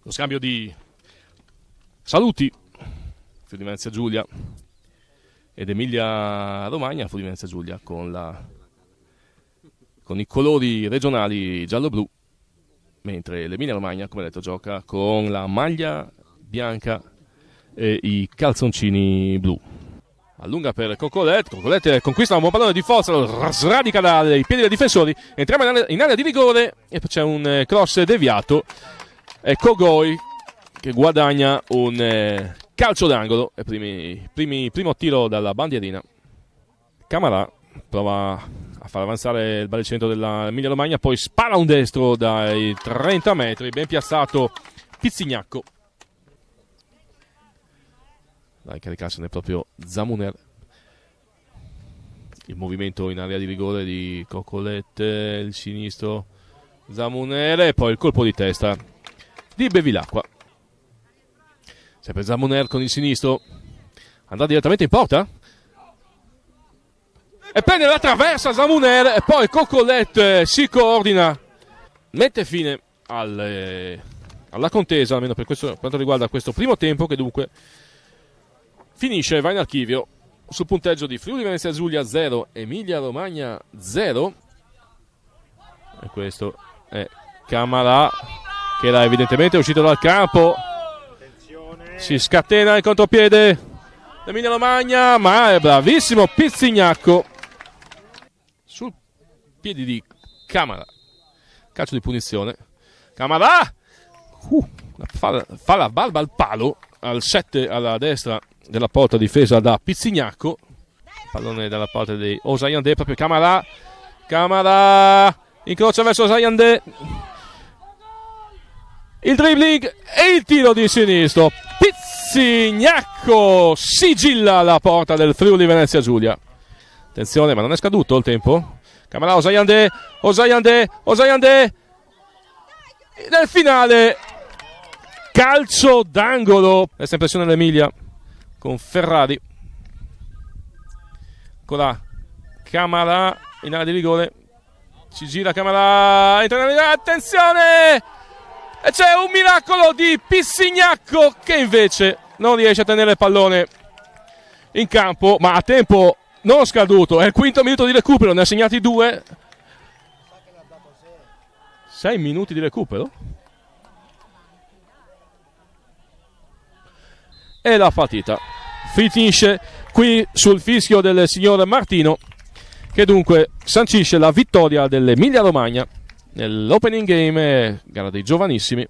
Lo scambio di saluti, Friuli Venezia Giulia ed Emilia Romagna, Friuli Venezia Giulia con i colori regionali giallo-blu, mentre l'Emilia Romagna, come detto, gioca con la maglia bianca e i calzoncini blu. Allunga per Cocolet conquista un buon pallone di forza, lo sradica dai piedi dei difensori, entriamo in area di rigore e c'è un cross deviato. È Kogoi che guadagna un calcio d'angolo e primo tiro dalla bandierina. Camarà prova a far avanzare il baricentro dell'Emilia Romagna, poi spara un destro dai 30 metri, ben piazzato Pizzignacco. Dai, caricarsene proprio Zamuner. Il movimento in area di rigore di Cocolet, il sinistro Zamuner e poi il colpo di testa di Bevilacqua. Sempre Zamuner con il sinistro, andrà direttamente in porta e prende la traversa Zamuner e poi Cocolet si coordina, mette fine alla contesa, almeno per quanto riguarda questo primo tempo, che dunque finisce, va in archivio sul punteggio di Friuli Venezia Giulia 0, Emilia Romagna 0. E questo è Camarà, che era evidentemente uscito dal campo. Si scatena il contropiede l'Emilia Romagna, ma è bravissimo Pizzignacco sul piedi di Camarà. Calcio di punizione. Camarà fa la barba al palo, al 7 alla destra della porta, difesa da Pizzignacco. Pallone dalla parte di Osayandé, proprio Camarà incrocia verso Osayandé, il dribbling e il tiro di sinistro. Pizzignacco sigilla la porta del Friuli Venezia Giulia. Attenzione, ma non è scaduto il tempo. Camarà, Osayandé nel finale calcio d'angolo. Resta in pressione l'Emilia con Ferrari. Ancora Camarà in area di rigore, si gira Camarà, entra in area, attenzione, e c'è un miracolo di Pizzignacco che invece non riesce a tenere il pallone in campo, ma a tempo non scaduto. È il quinto minuto di recupero, ne ha segnati 2. 6 minuti di recupero e la partita finisce qui sul fischio del signor Martino, che dunque sancisce la vittoria dell'Emilia Romagna nell'opening game, gara dei giovanissimi,